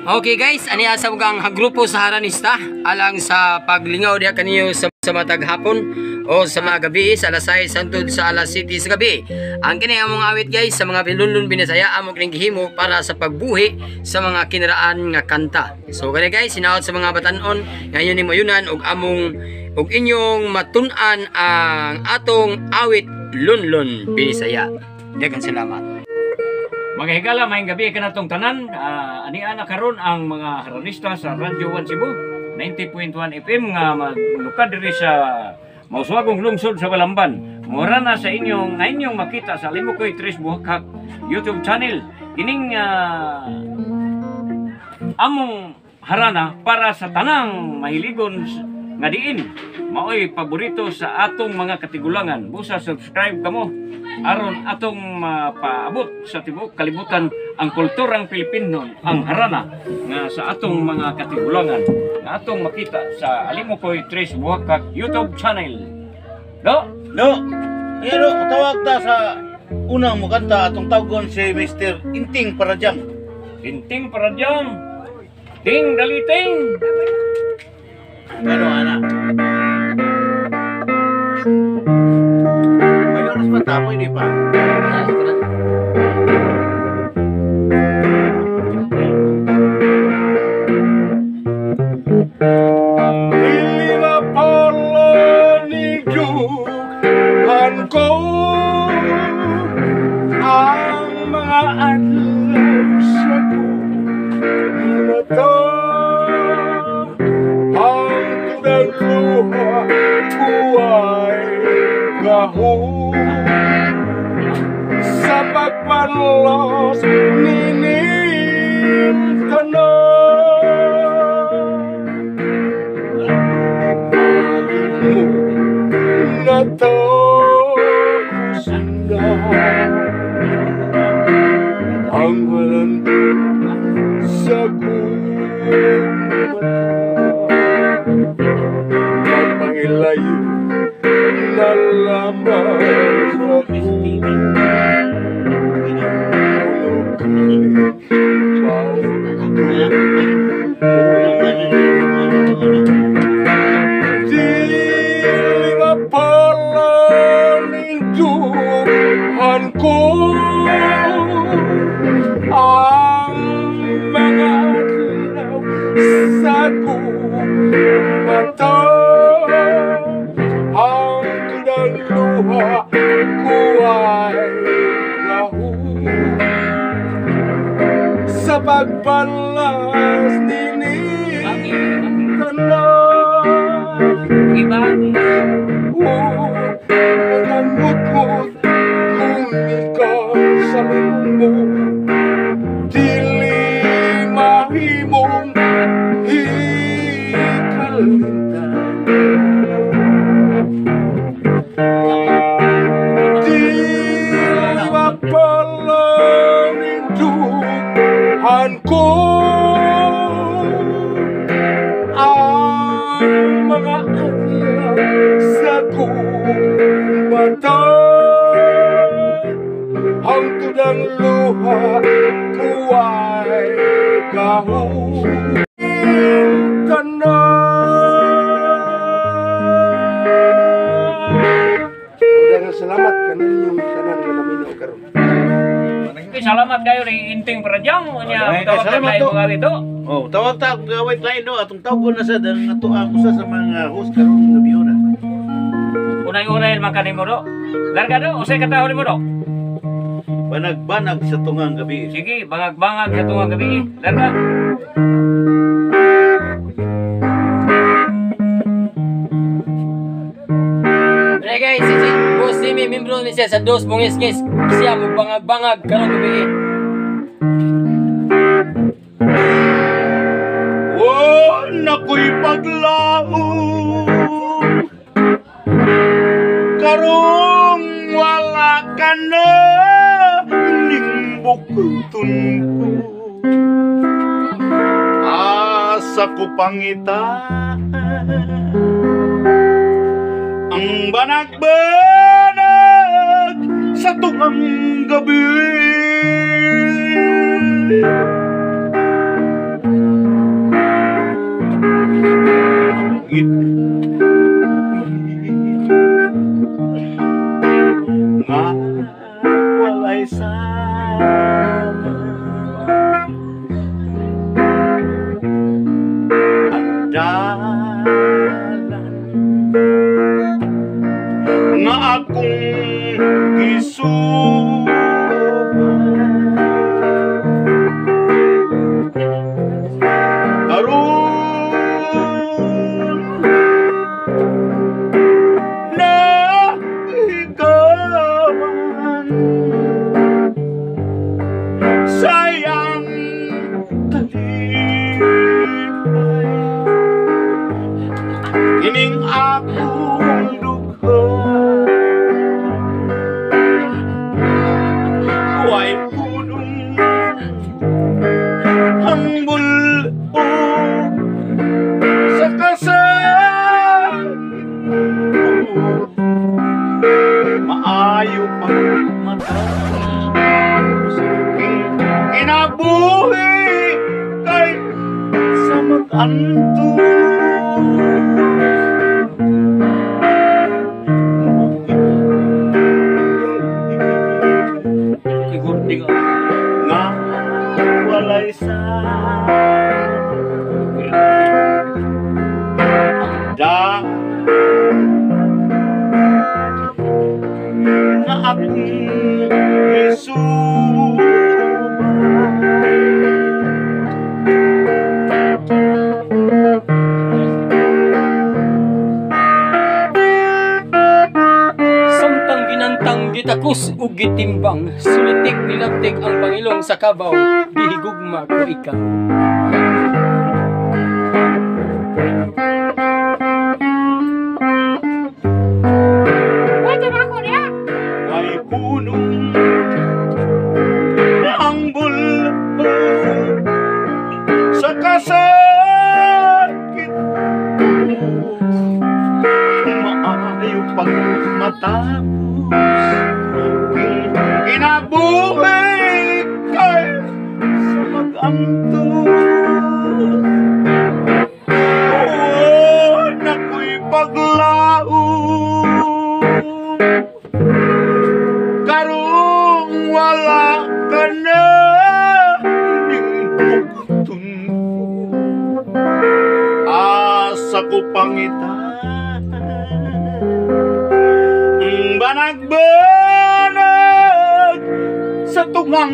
Okay guys, ani asa kang grupo sa Haranista alang sa paglingaw diha kaniyo sa matag hapon o sa mga gabi sa alas 6 hangtod sa alas 7 sa gabi. Ang kini among awit guys sa mga Binlunlon Binasaya among kining gihimo para sa pagbuhi sa mga kinaraan nga kanta. So kani guys, sinaot sa mga batan-on ngayon ni mayunan og among og inyong matun-an ang atong awit Lunlon Binasaya. Daghang salamat. Mga higala, maayong gabi kanatong tanan. Ani-ana karon ang mga Haranista sa Radyo 1 Cebu 90.1 FM nga maglukad diri sa Mauswagong lungsod sa Balamban. Mura na sa inyong makita sa Limukoy Tres Buhakak YouTube channel. Kining among harana para sa tanang mahiligon nga diin maoy paborito sa atong mga katigulangan. Busa subscribe kamo aron atong mapaabot sa tibuok kalibutan ang kulturang Pilipino, ang harana nga sa atong mga katigulangan nga atong makita sa Limukoy Tres Buhakak YouTube channel. No, tawag ta sa unang mukanta atong tawgon si Mr. Inting Parajam. Inting Parajam, ting daliting. Ano anak? May oras pa tapoy di pa. Lima pala ni Juhan ko ang mga adlaw sa mata. Luha buhay kaho sa pagpanlos nining tanan natapos na ang walang sa layo na lamang sa di mapala ninduhan ko ang mga adlaw sa mata. Ang tunang luha ko ay lahu sa pagbalas nining tanan. Nangamot-mot kung ikaw sa limbo dili mahimong hikalintan. Ko ang mga adlaw sa mata ang tunang luha ko ay kaho tanan. Salamat kaninyong tanan nga naminaw karon. Salamat kayo rin Inting Parajam. Tawag ta lain mga rito. Oh, tawag ta gawait lain do atong tawgon na sa dang ato ang usa sa mga host karon nga biyona. Unay-unay man kanimo do. Larga do, usay ka tawo nimo do. Banag-banag sa tungang gabi. Sige, bangag-bangag sa tungang gabi. Larga. Hey guys, si Boss Jimmy, membro ni siya sa Dos Bungis-ngis. Siya mo bangag-bangag karong gabi. Oh, nako'y paglao karong wala ka na limbok tun ko asa ko pangitaan ang banag-banag sa tungang gabi. bulbog sa kasal maayo pang matapos kinabuhi kay sa mag-antos nga walay sa da nga akong Samtang ginantang gitakus ug gitimbang, sulitik nilabtik ang Pangilong sa kabaw, gihigugma ko ikaw. ay punong ang bulbog sa kasakit maayo pag matapos kinabuhi kay sa mag-antos nako'y paglao karong wala ka na ningkutun asa ko pangitan banag-banag sa tungang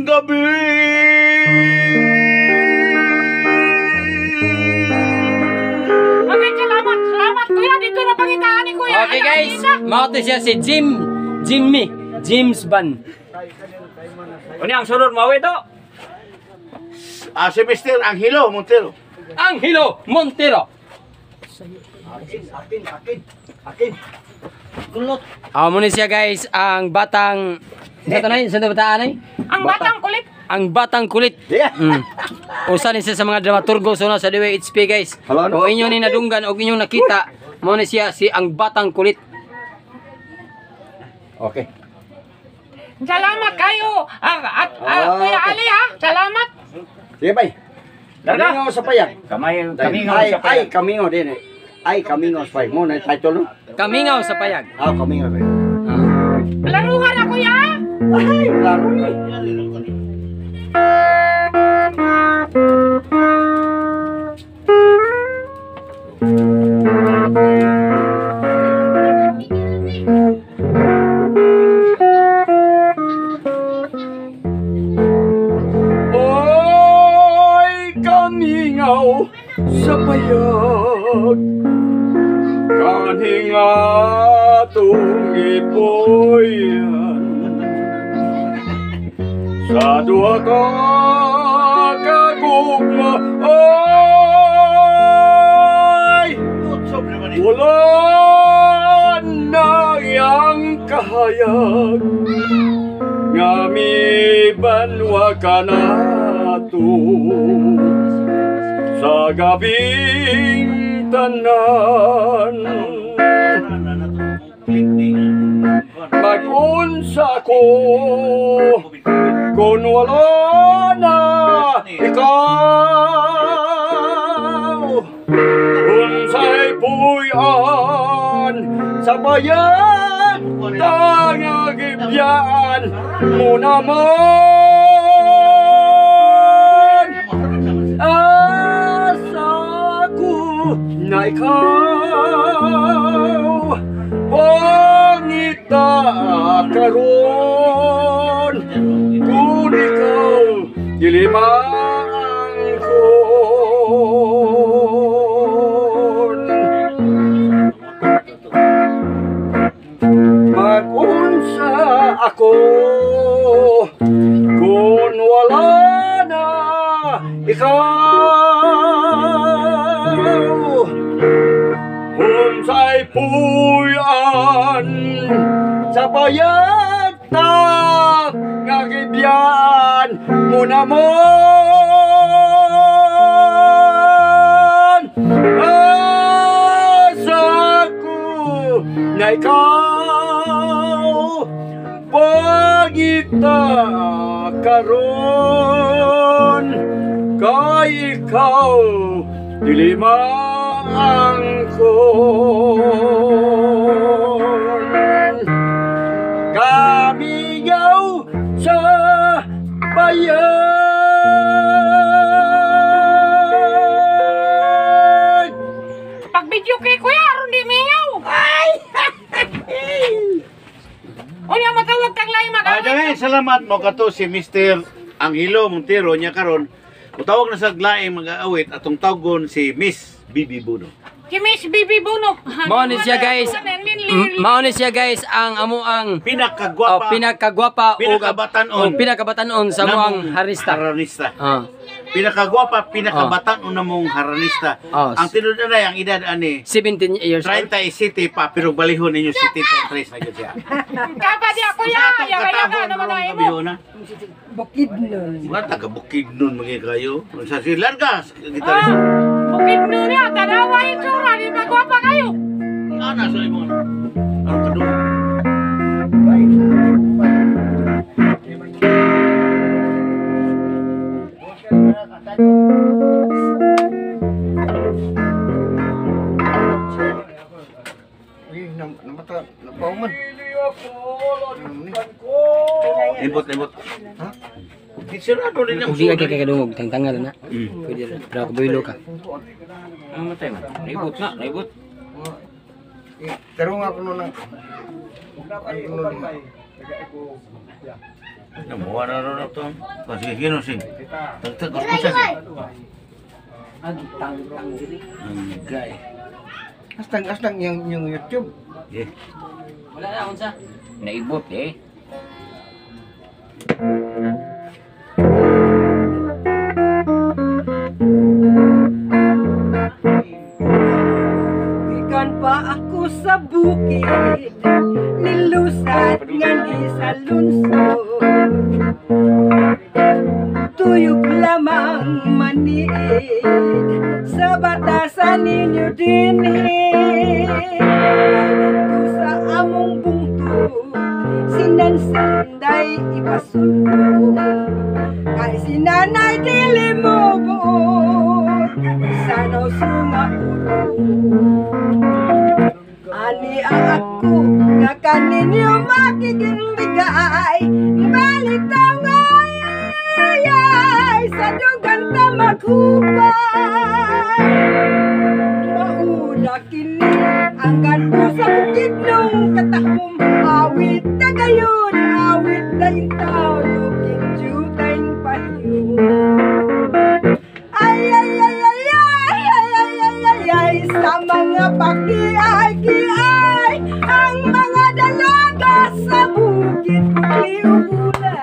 gabi. Okay, salamat. Salamat, kuya. Dito na pangitaan ni kuya. Okay guys, mao to siya si James Ban. Ano ang sunod mo ito? Si Mr. Angelo Montero. Angelo Montero. Amo ni siya guys, ang batang saan bataan ay? Ang batang kulit. Ang batang kulit. Usa ni siya sa mga dramaturgo so na sa Dewa HP guys. O inyo ni nadunggan o inyong nakita, mo ni siya si ang batang kulit. Okay. Salamat kayo. Kuya Ali ha. Salamat. Sige, bay. Kamingaw sa payag. Kamingaw Ay, sa payag. kamingaw din eh. Ay, kamingaw sa payag. Muna yung title, no? Kamingaw sa payag. Kamingaw sa payag. Laruhan na kuya. Ay, laro ni. Oy, kamingaw sa payag. Kaning atong ipoyan sa duha ka kagugma. Oy, wala na yang kahayag nga mibanwa ka nato sa gabing tanan. Mag-unsa ko kung wala na ikaw. Unsay puyan sa bayan tangagibyan mo naman. Asa ko na ikaw pangita karon kung ikaw dilimaan ko. Mag-unsa ako kung wala na ikaw. Unsay puyan sa payag ta nga gibyan mo namon. ta karon kay ikaw dili maangkon kamigaw sa bayan. Pag video kay kuya, aron di mingaw. Ay! Unya matawag kang lain magamit. Dahil salamat mo kato si Mr. Angelo Montero niya karon. Mutawag na sa laing mag-aawit atong tawgon si Miss Bibi Buno. Si Miss Bibi Buno. Mao ni siya guys. Mao ni siya guys ang amuang Pinakagwapa. pinakagwapa Pinakabatanon. o pinakabatanon sa amuang harista. Haranista. Ah. Pinakagwapa, pinakabatanon na mong haranista. Oh. Ang tinod na ang edad ani 17 years old. 37 pa pero balihon ninyo si Tito Tres na gyud siya. Kapa di ako ya. Yaga naman na imo. Bukid nun. Mga taga Bukidnon mga kayo. Sa silan ka, gitarista. Bukid nun niya. Tanawa yung tsura. Di magwapa kayo. Ana sa imo. Ano ka doon? Napauman. Libot. Ha? Sirado din ang Hindi ka kakadungog, tangtangal na. Pwede rin. Pero kabuylo ka. Ano matay man? Naibot na, naibot. Tarong ako nun ang ano nun. Namuha na rin ito. Kasi ginusin. Tagtagos ko siya. Ang gay. Astang yung YouTube. Yeah. Wala na akong sa. Naibot eh. Ikan pa ako sa bukid, nilusad nga di sa lunsod. Tuyok lamang maniid, sa batasan ninyo dinhi. Dito sa among bungtod, sinansanday ipasulong. Kay sinanay dili mo buot, sanaw sumaulong. Ani ako nga kaninyo makikinbigay, balitaw ngay sa dugang ta maghubay. Mauna kini ang ganto sa bukid nung katahom, awit na gayon, awit na intaw, looking jutay pahiyo. Ay, sa mga pakiay-kiay, ang mga dalaga sa bukid putli-ubulay.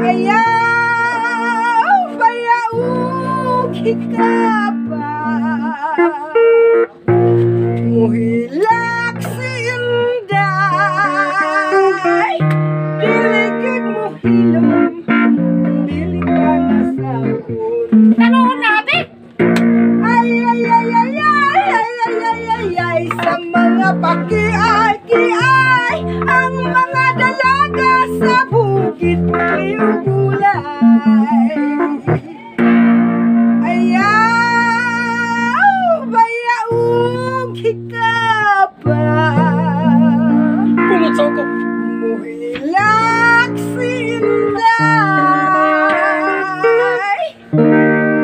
Ayaw, bayaog hikapa, muhilak si Inday, diligid mo hilom, dili ka nasahod. Tanoon natin. Ay, sa mga pakiay-kiay, ang mga dalaga sa bukid putli-ubulay. Ayaw, bayaog hikapa, Kumot sa uko. muhilak si Inday,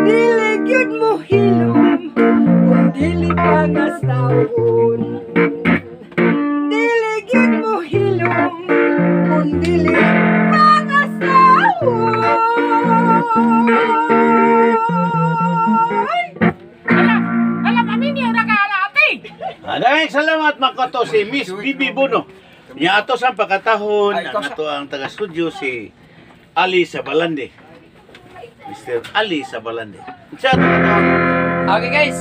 diligid mo hilom, kung dili pa nga sahon. Diligid mo hilom, kung dili pa nga sahon. Alam amin yung nakalati. Dahil salamat makato si Miss Bibi Buno. Niya ato sa pagkatahon, ato ang taga-studio si Ali Sabalande. Mr. Ali Sabalande. Siya ito Okay guys,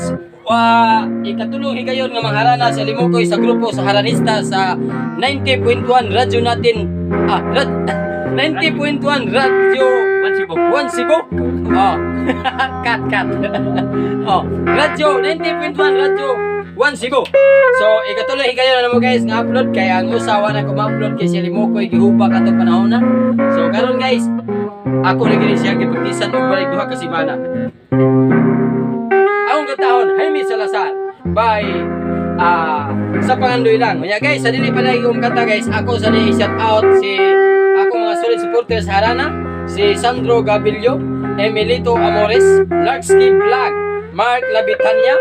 ikatulong higayon nga mangharana sa Limukoy sa grupo sa Haranista sa 90.1 radyo natin. 90.1 radyo One Cebu. Oh. Cut. Oh, radyo 90.1 radyo One Cebu. So ikatuloy kayo na mo guys nga upload kay ang usawa na ko ma-upload kay si Limokoy gihubak atong panahon na. So karon guys, ako na gini siya gipagtisan og balik duha ka semana. Akong katahon Jaime Salazar by sa Pangandoy lang. Kaya guys, sa dili pa lagi kong kanta guys, ako sa i-shout out si ako mga solid supporters sa Harana, si Sandro Gabillo, Emilito Amores, Larksky Vlog, Mark Labitanya,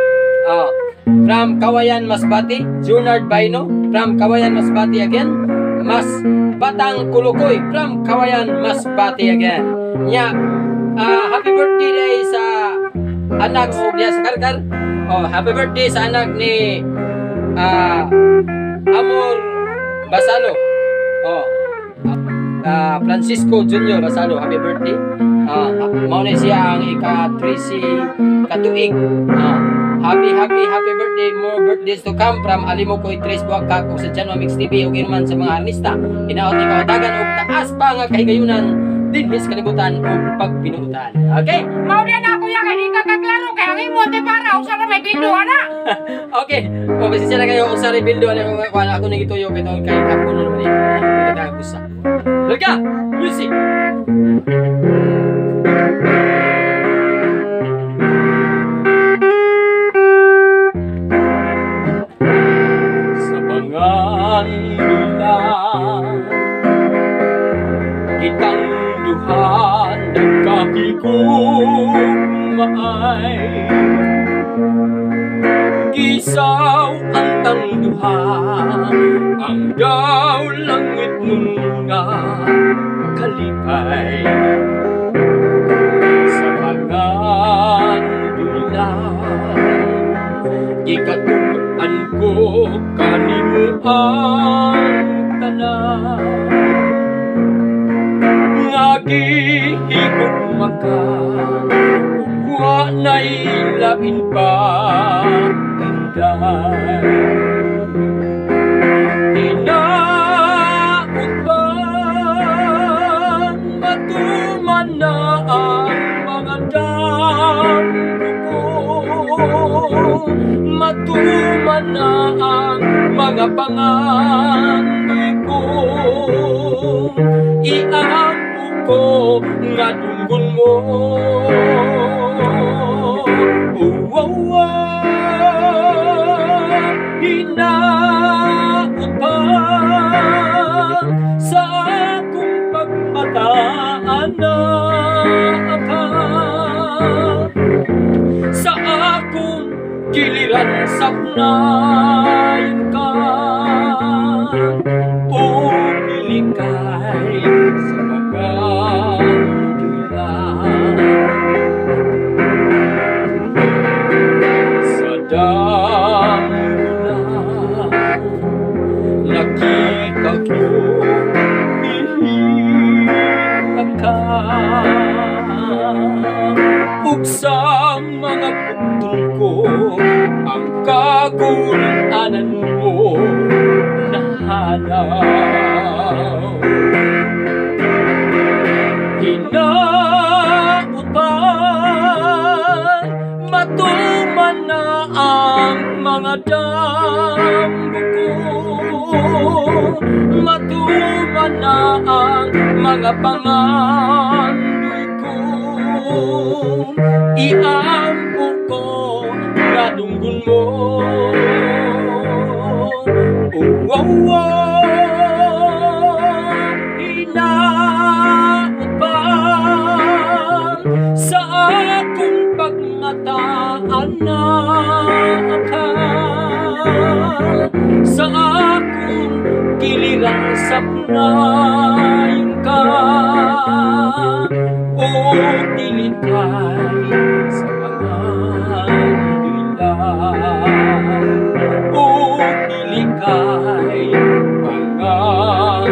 from Kawayan Masbati, Junard Baino, from Kawayan Masbati again, Mas Batang Kulukoy, from Kawayan Masbati again. Nya, happy birthday sa anak niya sa Karkar. Happy birthday sa anak ni Amor Basalo. Francisco Junior Basalo, happy birthday. Mao na siya ang ika-13 katuig. Happy birthday. More birthdays to come from Alimokoy Tres Buwagkak sa Channel Mix TV ug man sa mga artista. Hinaot ni kawatagan og taas pa nga kahigayunan dinhis kalibutan og pagpinuutan. Okay? Mau dia na kuya kay di ka kaklaro kay ang imo te para usa na may bildo ana. Okay. O pasensya na kayo usa rebuild wala ko ako nagituyo kay kay hapon naman ni. Nagkagusa. Look music. Sa panganilang kitang duhan nagkakigugmaay, gisaw ang tanduhan ang daw langit nun nga kalipay. Sa panganilang ikatuan ko kanimo ang tanan, nga gihigugmakan wa na'y lain pa inday. Hinaot bang matuman na ang mga damgo ko, matuman na ang mga pangandoy ko, iampo ko nga dunggon mo. Hinaot pa sa akong pagmataan na sa akong giliran sapnayan ka, o pilikay sa pagkandilan. Sa damgulan nakita ko ihirap ka, ug sa mga bugtong ko ang kagulanan mo nahanaw. Hinaot pa matuman na ang mga damgo ko, matuman na ang mga pangandoy ko, iampo ko nga dunggon mo. Hinaot pa sa akong pagmataan na sa akong giliran sapnayan ka, o dilitay sa pangandilan, o dilikay pangandilan,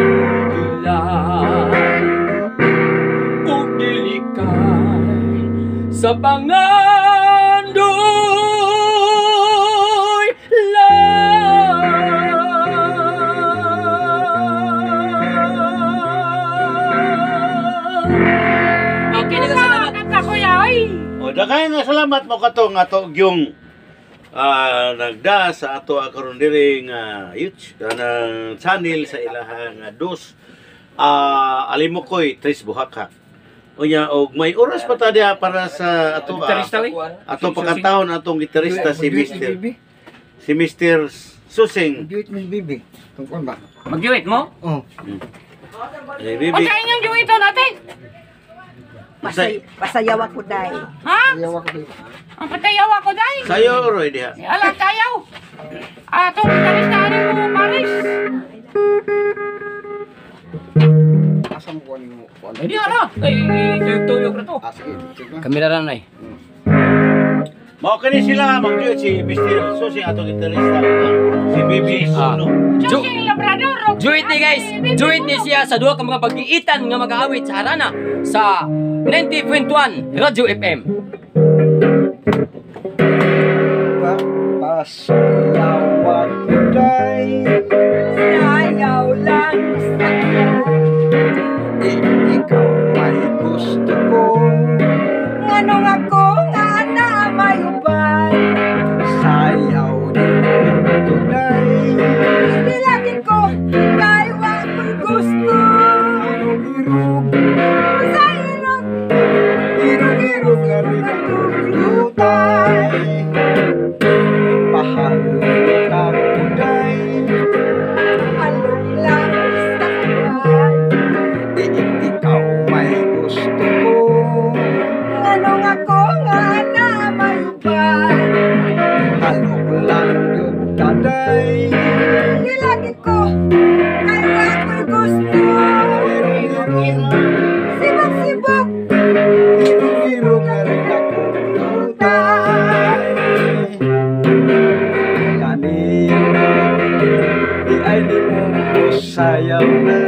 o dilikay sa pangandoy lang. Okay, salamat. Kanta kuya oy. O daghay nga salamat mo kato nga to yung nagda sa ato karon diri nga channel sa ilahang dos alimokoy tres buhaka. Unya og may oras pa ta diha para sa ato Gitarista, we? ato pagkatahon atong gitarista si Mr. Susing. Duit Miss Bibi. Tungkol ba? Mag-duet mo? Oh. Bibi. O sa inyong duwito natin. Pasayaw ako dahil. Ha? Ayaw ako dito. Ang patayaw ako dahil. Sayo roy diha. Alam tayaw. Atong gitarista mo, Paris. Asam ko ni mo. Eh, di ara. Tuyok na to. Sige, sige. Kamera ra nay. Mao kani sila mag-duet si Mr. Susing atong gitarista si Bibi Suno. Josing Labrador. Duet ni guys. Duet ni siya sa duha ka mga pag-iitan nga mag-aawit sa harana sa 90.1 Radyo FM. Pasayaw ako dahil. Sayaw lang sa Ikaw ay gusto ko. nganong ako nga na may uban. Sayaw din ito dahil. Hindi lagi ko kay wako'y gusto. Irog, Sa irog, irog nga rin ang lutay. Pahal ka ko dahil. along lang sa kawan. Ikaw may gusto ko. Nganong ako nga na may uban. Halok lang yung taday. Hindi lagi ko kay wako'y gusto. Sibok-sibok, Irog nga rin akong lutay. Kanina di ay di mo ko sayaw na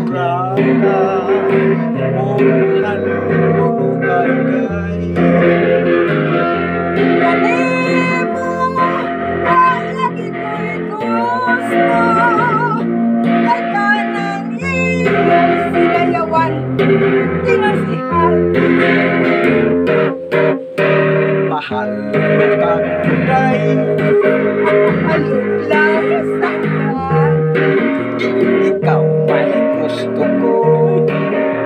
muraka o halulugay kanimo ang lagi ko'y gusto. Kay kanang iyong sinayawan, tinasihan. Mahal ka kuday. Alog lang sa kawan. Ikaw may gusto ko.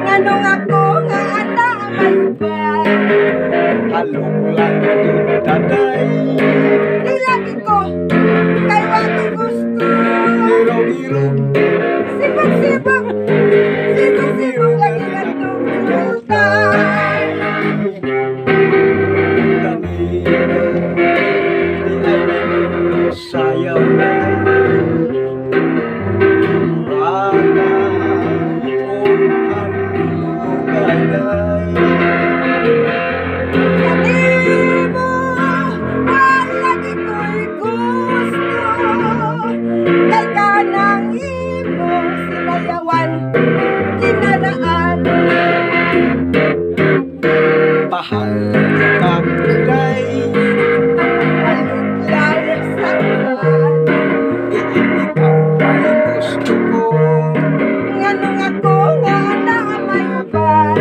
Nganong ako nga na may uban. Halok lang yung taday. Di lagi ko kay wako'y gusto. Irog-irog. Sibok-sibok, sibok-sibok lagi nga tungtutay. Kanina di ay mo sayaw na muraka o halugay. Kanimo ang lagi ko'y gusto. Kay kanang imong sinayawan, kinaraan. Mahal ka kuday. Alog lang sa kawan. Ikaw may gusto ko. Nganong ako nga na may uban.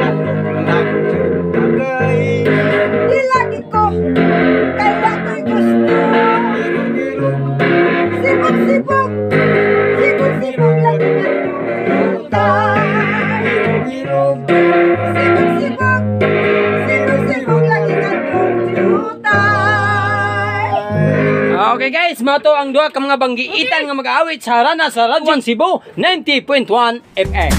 Halok lang yung taday. Di lagi ko kay wako'y gusto. Irog-irog. Sibok-sibok, sibok-sibok lagi nga tungtutay. Irog-irog. Sibok-sibok, sibok-sibok lagi nga tungtutay. Okay guys, mato ang duha ka mga banggiitan nga mag-aawit sa harana sa Radyo Cebu 90.1 FM.